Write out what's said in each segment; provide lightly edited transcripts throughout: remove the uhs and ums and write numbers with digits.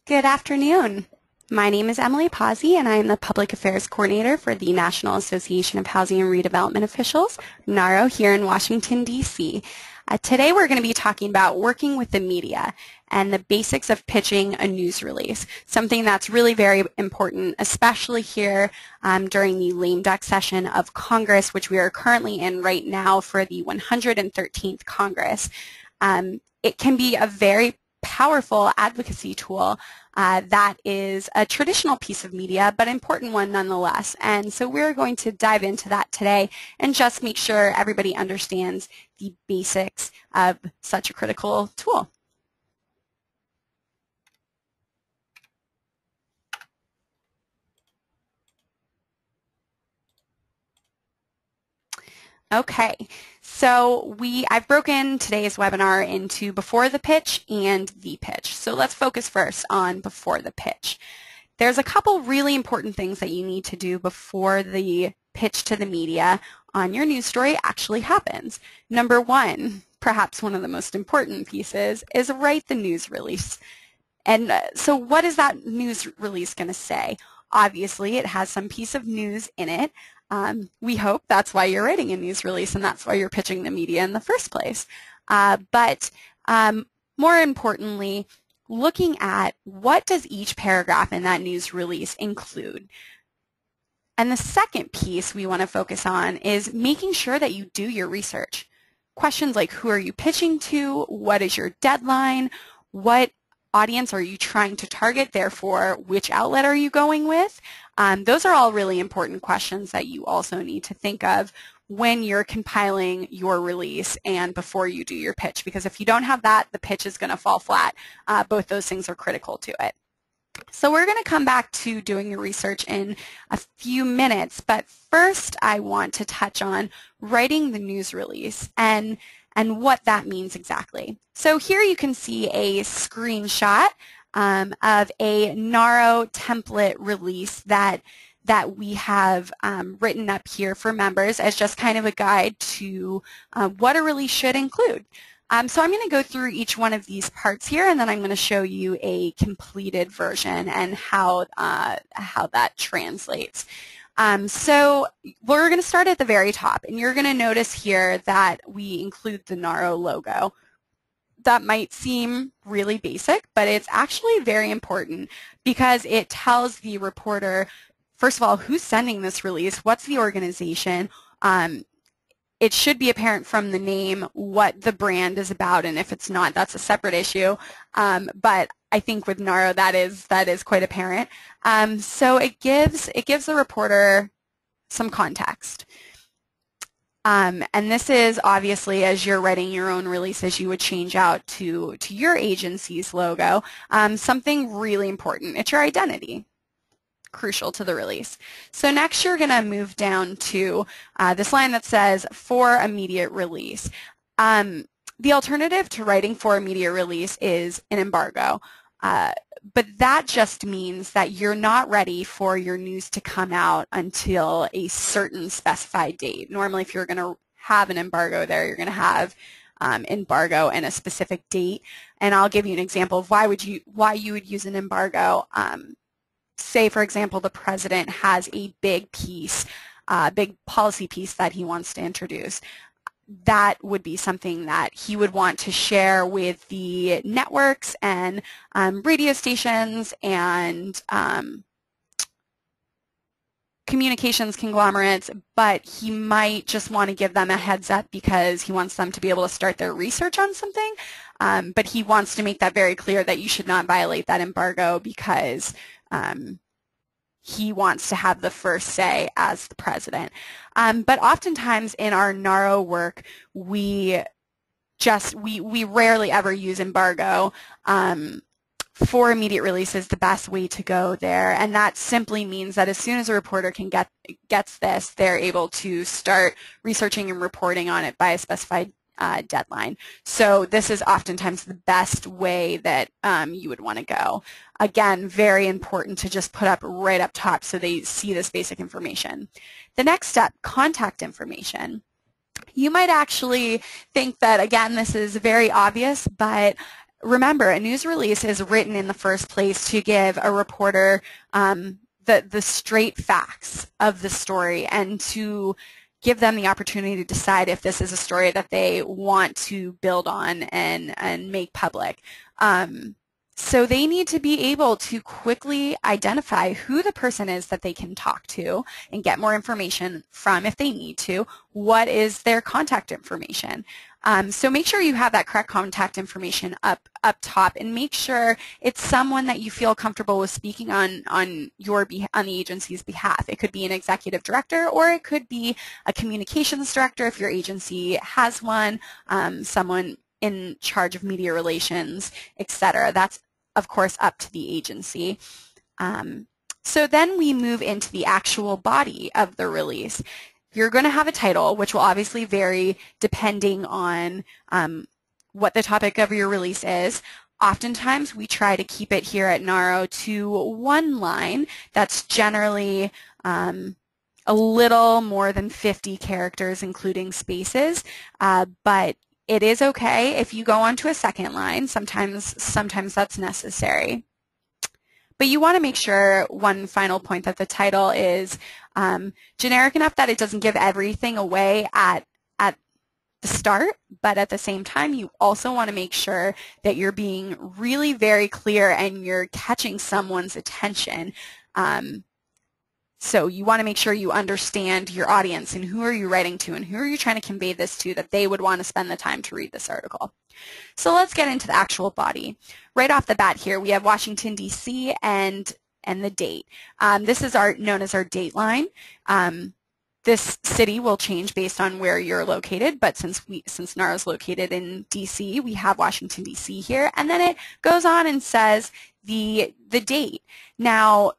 Good afternoon. My name is Emily Pazzi, and I am the Public Affairs Coordinator for the National Association of Housing and Redevelopment Officials, NARO, here in Washington, D.C. Today we're going to be talking about working with the media and the basics of pitching a news release, something that's really very important, especially here during the lame duck session of Congress, which we are currently in right now for the 113th Congress. It can be a very powerful advocacy tool that is a traditional piece of media, but important one nonetheless. And so we're going to dive into that today and just make sure everybody understands the basics of such a critical tool. Okay, so I've broken today's webinar into before the pitch and the pitch. So let's focus first on before the pitch. There's a couple really important things that you need to do before the pitch to the media on your news story actually happens. Number one, perhaps one of the most important pieces, is write the news release. And so what is that news release going to say? Obviously, it has some piece of news in it. We hope that's why you're writing a news release and that's why you're pitching the media in the first place. But more importantly, looking at what does each paragraph in that news release include. And the second piece we want to focus on is making sure that you do your research. Questions like who are you pitching to, what is your deadline, what audience are you trying to target, therefore which outlet are you going with? Those are all really important questions that you also need to think of when you're compiling your release and before you do your pitch, because if you don't have that, the pitch is going to fall flat. Both those things are critical to it. So we're going to come back to doing your research in a few minutes, but first I want to touch on writing the news release and what that means exactly. So here you can see a screenshot of a NARO template release that we have written up here for members as just kind of a guide to what a release should include. So I'm going to go through each one of these parts here, and then I'm going to show you a completed version and how that translates. So we're going to start at the very top, and you're going to notice here that we include the NARO logo. That might seem really basic, but it's actually very important because it tells the reporter, first of all, who's sending this release, what's the organization. It should be apparent from the name what the brand is about, and if it's not, that's a separate issue. But I think with NARO that is quite apparent. So it gives the reporter some context. And this is obviously, as you're writing your own releases, you would change out to your agency's logo. Something really important. It's your identity. Crucial to the release. So next you're going to move down to this line that says for immediate release. The alternative to writing for immediate release is an embargo. But that just means that you're not ready for your news to come out until a certain specified date. Normally, if you're going to have an embargo there, you're going to have embargo and a specific date. And I'll give you an example of why you would use an embargo. Say, for example, the president has a big piece, big policy piece that he wants to introduce. That would be something that he would want to share with the networks and radio stations and communications conglomerates, but he might just want to give them a heads up because he wants them to be able to start their research on something. But he wants to make that very clear that you should not violate that embargo because he wants to have the first say as the president. But oftentimes in our NARO work, we rarely ever use embargo. For immediate release is the best way to go there, and that simply means that as soon as a reporter gets this, they're able to start researching and reporting on it by a specified deadline. So this is oftentimes the best way that you would want to go. Again, very important to just put up right up top so they see this basic information. The next step, contact information. You might actually think that, again, this is very obvious, but remember, a news release is written in the first place to give a reporter the straight facts of the story and to give them the opportunity to decide if this is a story that they want to build on and make public. So they need to be able to quickly identify who the person is that they can talk to and get more information from if they need to. What is their contact information? So make sure you have that correct contact information up top, and make sure it's someone that you feel comfortable with speaking on the agency's behalf. It could be an executive director, or it could be a communications director if your agency has one, someone in charge of media relations, etc. That's, of course, up to the agency. So then we move into the actual body of the release. You're going to have a title, which will obviously vary depending on what the topic of your release is. Oftentimes, we try to keep it here at NARO to one line. That's generally a little more than 50 characters, including spaces, but it is okay if you go on to a second line. Sometimes that's necessary. But you want to make sure, one final point, that the title is generic enough that it doesn't give everything away at the start, but at the same time, you also want to make sure that you're being really very clear and you're catching someone's attention. So you want to make sure you understand your audience and who are you writing to and who are you trying to convey this to that they would want to spend the time to read this article. So let's get into the actual body. Right off the bat here, we have Washington, D.C. and the date. This is known as our dateline. This city will change based on where you're located, but since NARO is located in D.C., we have Washington, D.C. here, and then it goes on and says the date. Now,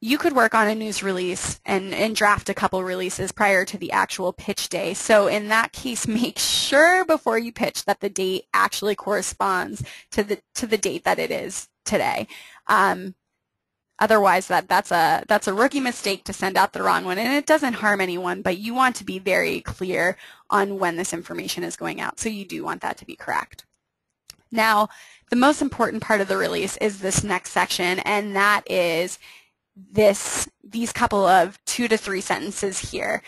you could work on a news release and draft a couple releases prior to the actual pitch day. So in that case, make sure before you pitch that the date actually corresponds to the date that it is today. Otherwise, that's a rookie mistake to send out the wrong one, and it doesn't harm anyone, but you want to be very clear on when this information is going out. So you do want that to be correct. Now, the most important part of the release is this next section, and that is these couple of 2 to 3 sentences here.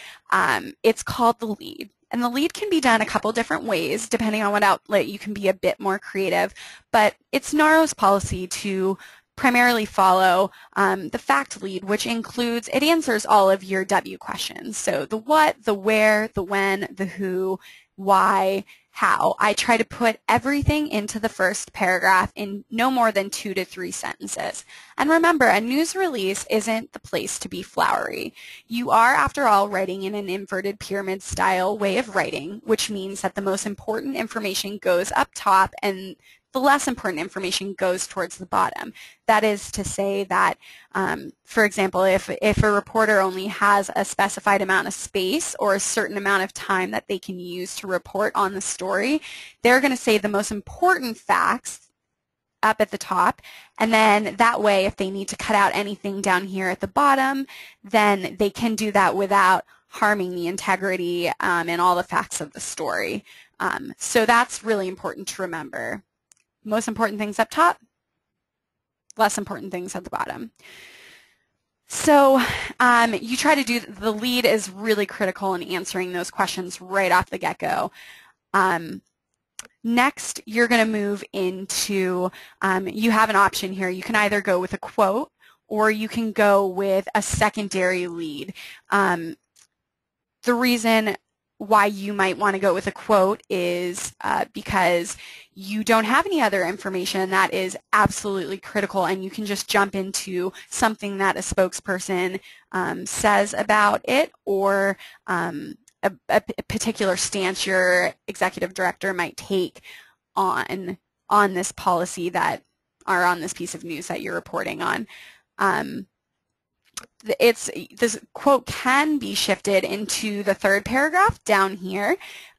It's called the lead. And the lead can be done a couple different ways, depending on what outlet. You can be a bit more creative, but it's NARO's policy to primarily follow the fact lead, which includes, it answers all of your W questions. So the what, the where, the when, the who, why, how. I try to put everything into the first paragraph in no more than 2 to 3 sentences. And remember, a news release isn't the place to be flowery. You are, after all, writing in an inverted pyramid style way of writing, which means that the most important information goes up top and the less important information goes towards the bottom. That is to say that, for example, if a reporter only has a specified amount of space or a certain amount of time that they can use to report on the story, they're going to say the most important facts up at the top, and then that way, if they need to cut out anything down here at the bottom, then they can do that without harming the integrity and all the facts of the story. So that's really important to remember. Most important things up top, less important things at the bottom. So you try to do, the lead is really critical in answering those questions right off the get-go. Next, you're going to move into, you have an option here. You can either go with a quote or you can go with a secondary lead. The reason why you might want to go with a quote is because you don't have any other information that is absolutely critical, and you can just jump into something that a spokesperson says about it, or a particular stance your executive director might take on this policy that, or on this piece of news that you're reporting on. This quote can be shifted into the third paragraph down here,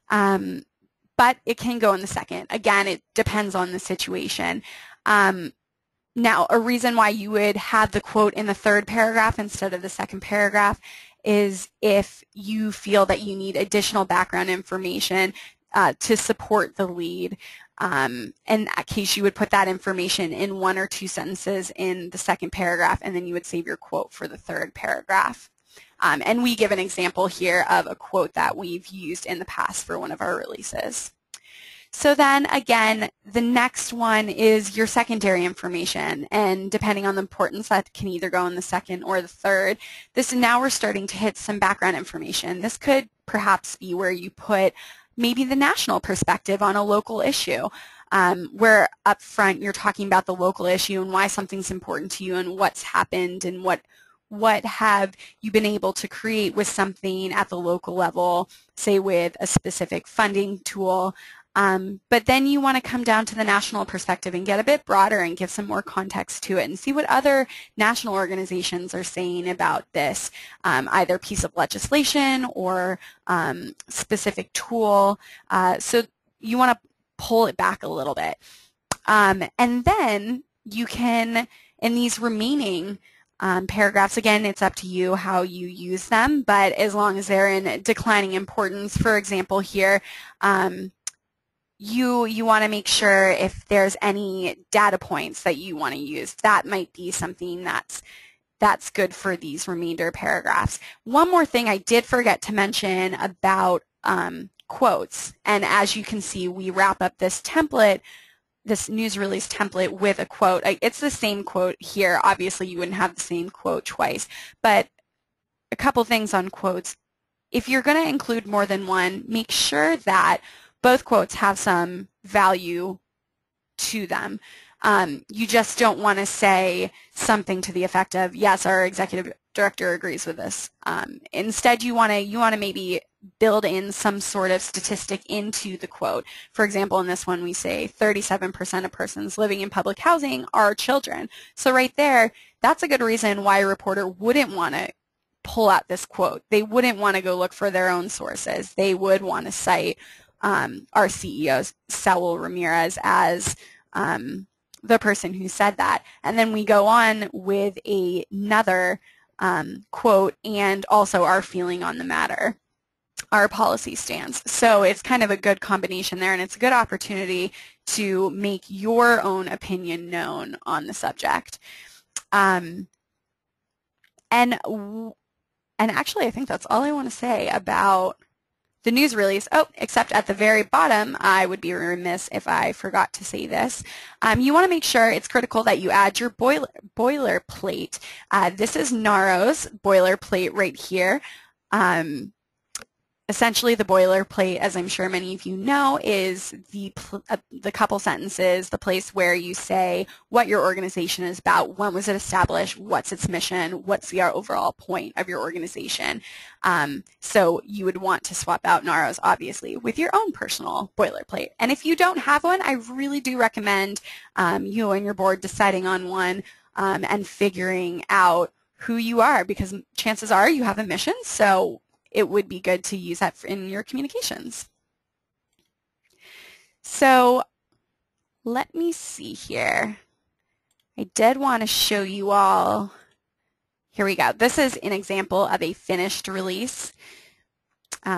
but it can go in the second. Again, it depends on the situation. Now, a reason why you would have the quote in the third paragraph instead of the second paragraph is if you feel that you need additional background information to support the lead. In that case, you would put that information in 1 or 2 sentences in the second paragraph, and then you would save your quote for the third paragraph. And we give an example here of a quote that we've used in the past for one of our releases. So then again, the next one is your secondary information, and depending on the importance, that can either go in the second or the third. Now we're starting to hit some background information. This could perhaps be where you put maybe the national perspective on a local issue, where up front you're talking about the local issue and why something's important to you and what's happened and what have you been able to create with something at the local level, say with a specific funding tool. But then you want to come down to the national perspective and get a bit broader and give some more context to it and see what other national organizations are saying about this, either piece of legislation or specific tool. So you want to pull it back a little bit. And then you can, in these remaining paragraphs, again, it's up to you how you use them, but as long as they're in declining importance, for example here, you want to make sure if there's any data points that you want to use, that might be something that's good for these remainder paragraphs. One more thing I did forget to mention about quotes, and as you can see, we wrap up this template, this news release template, with a quote. It's the same quote here. Obviously, you wouldn't have the same quote twice, but a couple things on quotes. If you're going to include more than one, make sure that both quotes have some value to them. You just don't want to say something to the effect of, yes, our executive director agrees with this. Instead, you want to maybe build in some sort of statistic into the quote. For example, in this one, we say 37% of persons living in public housing are children. So right there, that's a good reason why a reporter wouldn't want to pull out this quote. They wouldn't want to go look for their own sources. They would want to cite our CEO, Saul Ramirez, as the person who said that. And then we go on with another quote and also our feeling on the matter, our policy stance. So it's kind of a good combination there, and it's a good opportunity to make your own opinion known on the subject. And actually, I think that's all I want to say about the news release. Oh, except at the very bottom, I would be remiss if I forgot to say this. You want to make sure, it's critical that you add your boilerplate. This is NARO's boilerplate right here. Essentially, the boilerplate, as I'm sure many of you know, is the couple sentences, the place where you say what your organization is about, when was it established, what's its mission, what's the overall point of your organization. So you would want to swap out NARO's, obviously, with your own personal boilerplate. And if you don't have one, I really do recommend you and your board deciding on one and figuring out who you are, because chances are you have a mission, so it would be good to use that in your communications. So let me see here. I did want to show you all. Here we go. This is an example of a finished release.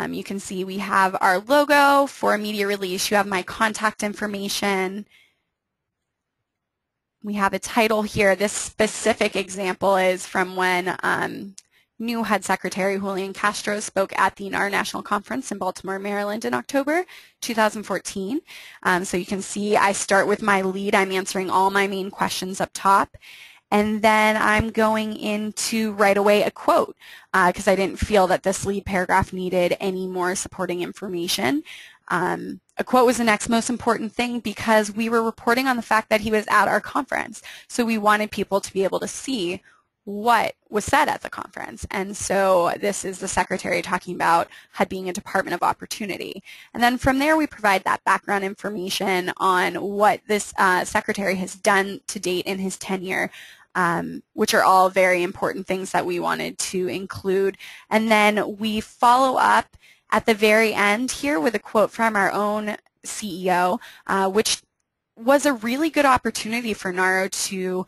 You can see we have our logo for a media release. You have my contact information. We have a title here. This specific example is from when new HUD Secretary Julian Castro spoke at the NAR National Conference in Baltimore, Maryland in October 2014. So you can see I start with my lead. I'm answering all my main questions up top. And then I'm going into right away a quote because I didn't feel that this lead paragraph needed any more supporting information. A quote was the next most important thing because we were reporting on the fact that he was at our conference. So we wanted people to be able to see what was said at the conference. And so this is the secretary talking about HUD being a department of opportunity. And then from there we provide that background information on what this secretary has done to date in his tenure, which are all very important things that we wanted to include. And then we follow up at the very end here with a quote from our own CEO, which was a really good opportunity for NARO to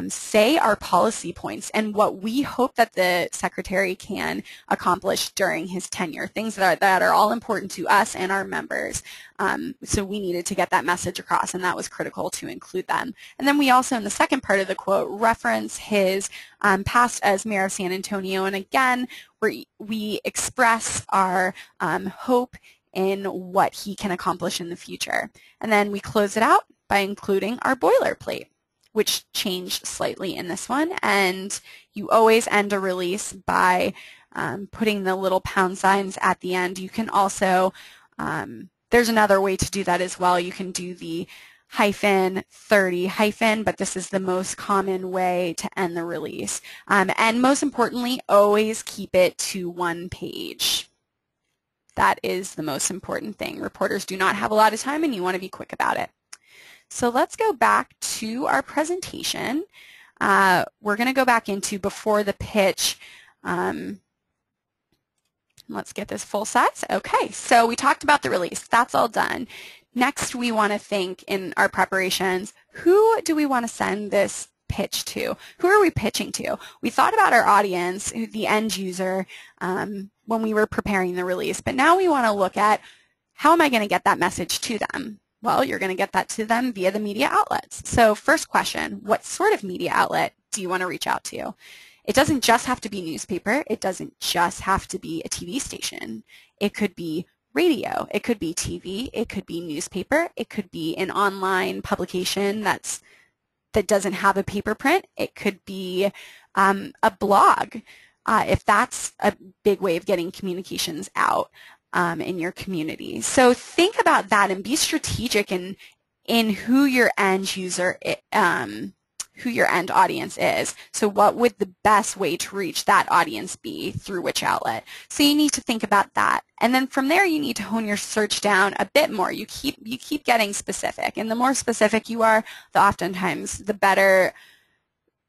say our policy points and what we hope that the Secretary can accomplish during his tenure, things that are all important to us and our members. So we needed to get that message across, and that was critical to include them. And then we also, in the second part of the quote, reference his past as mayor of San Antonio, and again, we express our hope in what he can accomplish in the future. And then we close it out by including our boilerplate, which changed slightly in this one. And you always end a release by putting the little pound signs at the end. You can also, there's another way to do that as well. You can do the -30 but this is the most common way to end the release. And most importantly, always keep it to one page. That is the most important thing. Reporters do not have a lot of time, and you want to be quick about it. So let's go back to our presentation. We're going to go back into before the pitch. Let's get this full size. Okay, so we talked about the release. That's all done. Next, we want to think in our preparations, who do we want to send this pitch to? Who are we pitching to? We thought about our audience, the end user, when we were preparing the release, but now we want to look at how am I going to get that message to them? Well, you're going to get that to them via the media outlets. So first question, what sort of media outlet do you want to reach out to? It doesn't just have to be newspaper. It doesn't just have to be a TV station. It could be radio. It could be TV. It could be newspaper. It could be an online publication that doesn't have a paper print. It could be a blog, if that's a big way of getting communications out in your community. So think about that and be strategic in who your end user, who your end audience is. So what would the best way to reach that audience be, through which outlet? So you need to think about that. And then from there, you need to hone your search down a bit more. You keep getting specific, and the more specific you are, oftentimes the better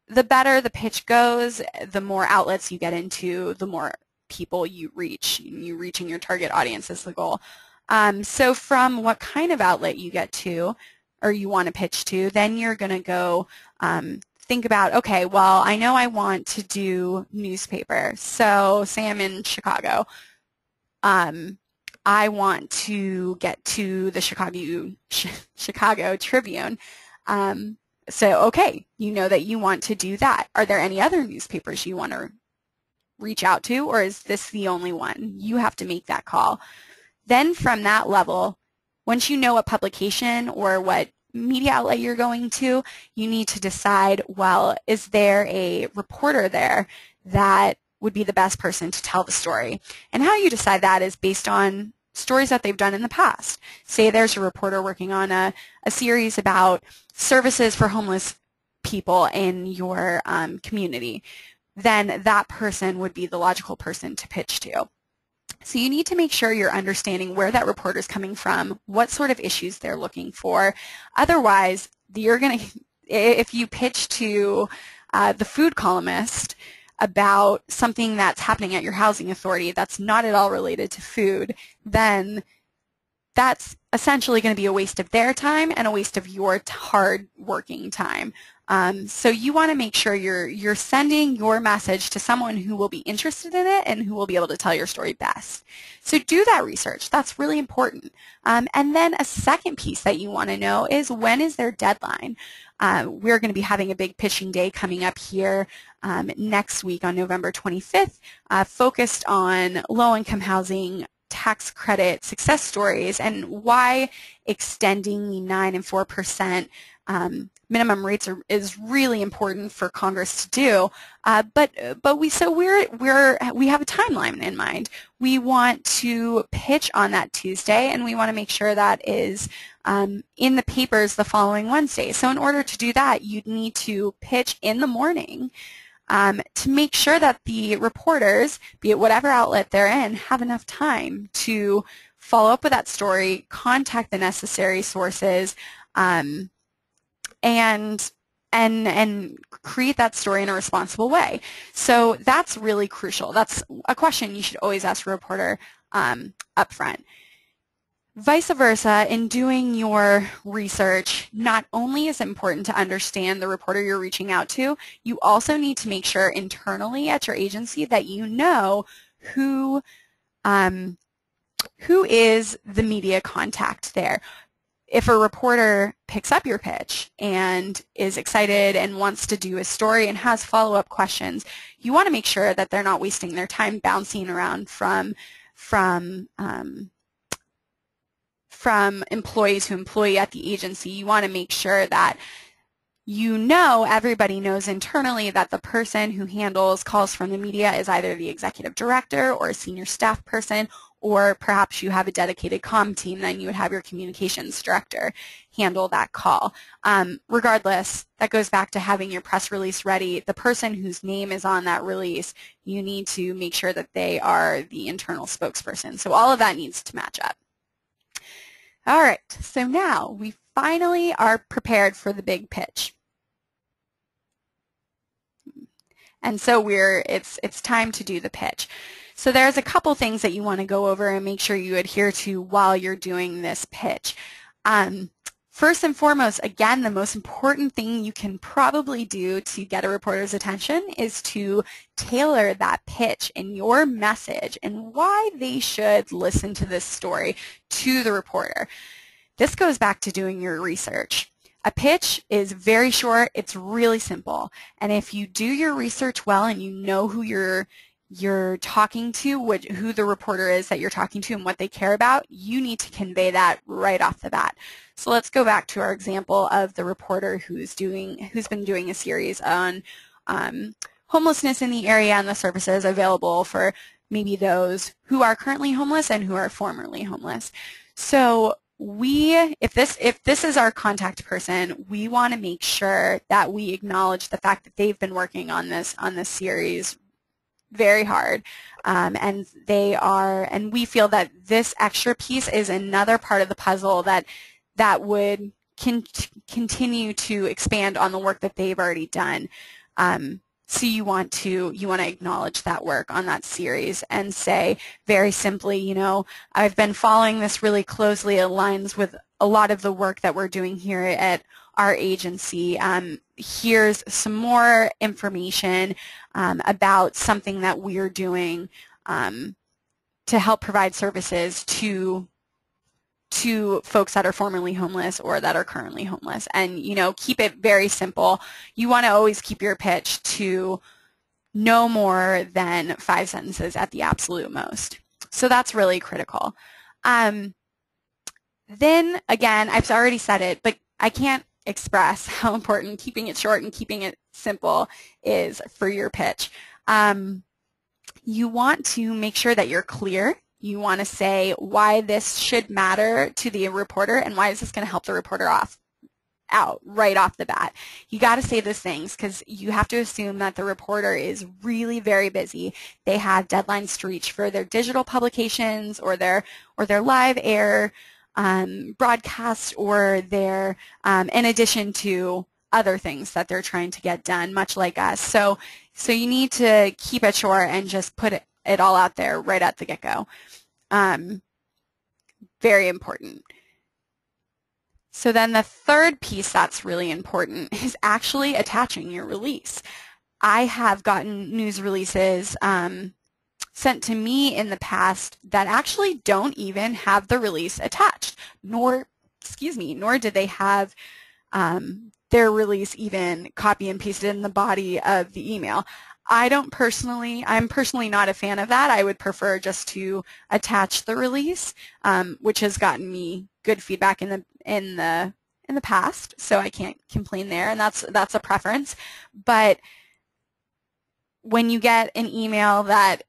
the pitch goes, the more outlets you get into, the more people you reach. You reaching your target audience is the goal. So from what kind of outlet you get to, or you want to pitch to, then you're going to go think about, okay, well, I know I want to do newspaper. So say I'm in Chicago. I want to get to the Chicago Tribune. So, okay, you know that you want to do that. Are there any other newspapers you want to reach out to, or is this the only one? You have to make that call. Then from that level, once you know what publication or what media outlet you're going to, you need to decide, well, is there a reporter there that would be the best person to tell the story? And how you decide that is based on stories that they've done in the past. Say there's a reporter working on a series about services for homeless people in your community. Then that person would be the logical person to pitch to. So you need to make sure you're understanding where that reporter is coming from, what sort of issues they're looking for. Otherwise, if you pitch to the food columnist about something that's happening at your housing authority that's not at all related to food, then that's essentially going to be a waste of their time and a waste of your hard working time. So you want to make sure you're sending your message to someone who will be interested in it and who will be able to tell your story best. So do that research. That's really important. And then a second piece that you want to know is, when is their deadline? We're going to be having a big pitching day coming up here next week on November 25th, focused on low-income housing, tax credit success stories, and why extending the 9% and 4% minimum rates is really important for Congress to do. But we have a timeline in mind. We want to pitch on that Tuesday, and we want to make sure that is in the papers the following Wednesday. So in order to do that, you'd need to pitch in the morning to make sure that the reporters, be it whatever outlet they're in, have enough time to follow up with that story, contact the necessary sources, and create that story in a responsible way. So that's really crucial. That's a question you should always ask a reporter up front. Vice versa, in doing your research, not only is it important to understand the reporter you're reaching out to, you also need to make sure internally at your agency that you know who is the media contact there. If a reporter picks up your pitch and is excited and wants to do a story and has follow-up questions, you want to make sure that they're not wasting their time bouncing around from employee to employee at the agency. You want to make sure that everybody knows internally that the person who handles calls from the media is either the executive director or a senior staff person, or perhaps you have a dedicated comm team, then you would have your communications director handle that call. Regardless, that goes back to having your press release ready. The person whose name is on that release, you need to make sure that they are the internal spokesperson. So all of that needs to match up. All right, so now we finally are prepared for the big pitch. And so it's time to do the pitch. So there's a couple things that you want to go over and make sure you adhere to while you're doing this pitch. First and foremost, again, the most important thing you can probably do to get a reporter's attention is to tailor that pitch and your message and why they should listen to this story to the reporter. This goes back to doing your research. A pitch is very short, it's really simple, and if you do your research well and you know who you're talking to, who the reporter is that you're talking to and what they care about, you need to convey that right off the bat. So let's go back to our example of the reporter who's been doing a series on homelessness in the area and the services available for maybe those who are currently homeless and who are formerly homeless. So if this is our contact person, we want to make sure that we acknowledge the fact that they've been working on this series very hard, and we feel that this extra piece is another part of the puzzle that would continue to expand on the work that they've already done. So you want to acknowledge that work on that series and say very simply, I've been following this really closely. It aligns with a lot of the work that we're doing here at our agency. Here's some more information about something that we're doing to help provide services to folks that are formerly homeless or that are currently homeless. And, keep it very simple. You want to always keep your pitch to no more than 5 sentences at the absolute most. So that's really critical. Then, again, I've already said it, but I can't express how important keeping it short and keeping it simple is for your pitch. You want to make sure that you're clear. You want to say why this should matter to the reporter and why is this going to help the reporter out right off the bat. You got to say those things because you have to assume that the reporter is really very busy. They have deadlines to reach for their digital publications or their live air broadcast or their in addition to other things that they're trying to get done, much like us. So you need to keep it short and just put it all out there right at the get-go. Very important. So then the third piece that's really important is actually attaching your release. I have gotten news releases sent to me in the past that actually don't even have the release attached, nor did they have their release even copy and pasted in the body of the email. I'm personally not a fan of that. I would prefer just to attach the release, which has gotten me good feedback in the past, so I can't complain there, and that's a preference. But when you get an email that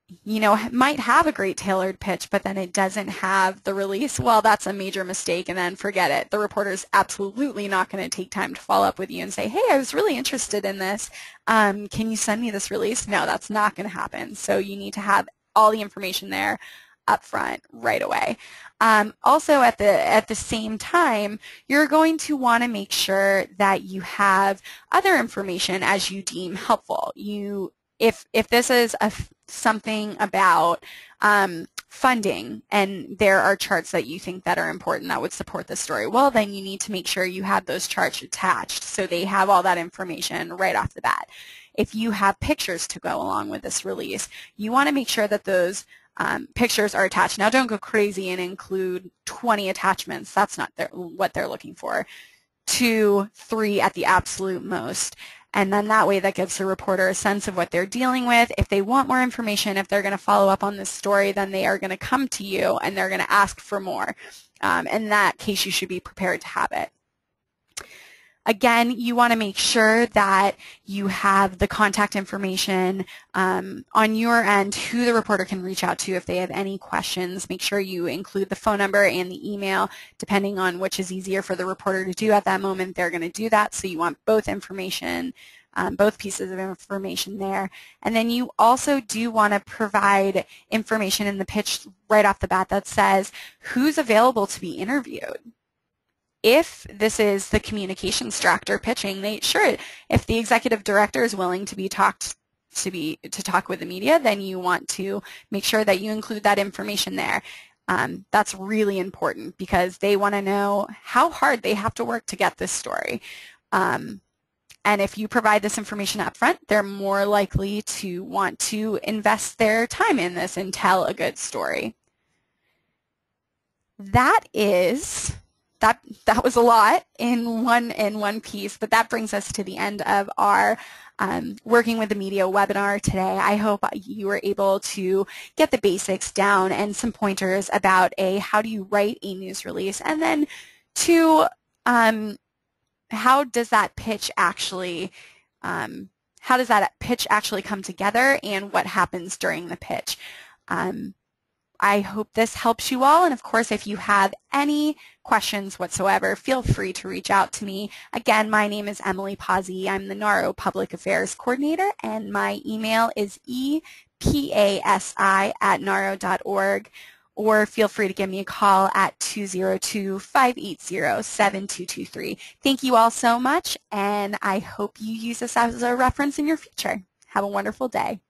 might have a great tailored pitch, but then it doesn't have the release, well, that's a major mistake, and then forget it. The reporter's absolutely not going to take time to follow up with you and say, hey, I was really interested in this. Can you send me this release? No, that's not going to happen. So you need to have all the information there up front right away. Also, at the same time, you're going to want to make sure that you have other information as you deem helpful. If this is something about funding, and there are charts that you think that are important that would support the story, well, then you need to make sure you have those charts attached so they have all that information right off the bat. If you have pictures to go along with this release, you want to make sure that those pictures are attached. Now, don't go crazy and include 20 attachments. That's not what they're looking for. 2, 3 at the absolute most. And then that way that gives the reporter a sense of what they're dealing with. If they want more information, if they're going to follow up on this story, then they are going to come to you and they're going to ask for more. In that case, you should be prepared to have it. Again, you want to make sure that you have the contact information on your end, who the reporter can reach out to if they have any questions. Make sure you include the phone number and the email, depending on which is easier for the reporter to do at that moment. They're going to do that, so you want both information, both pieces of information there. And then you also do want to provide information in the pitch right off the bat that says who's available to be interviewed. If this is the communications director pitching, if the executive director is willing to talk with the media, then you want to make sure that you include that information there. That's really important because they want to know how hard they have to work to get this story. And if you provide this information up front, they're more likely to want to invest their time in this and tell a good story. That was a lot in one piece, but that brings us to the end of our Working with the Media webinar today. I hope you were able to get the basics down and some pointers about how do you write a news release, and then how does that pitch actually come together and what happens during the pitch. I hope this helps you all, and of course, if you have any questions whatsoever, feel free to reach out to me. Again, my name is Emily Pazzi. I'm the NARO Public Affairs Coordinator, and my email is epasi@naro.org, or feel free to give me a call at 202-580-7223. Thank you all so much, and I hope you use this as a reference in your future. Have a wonderful day.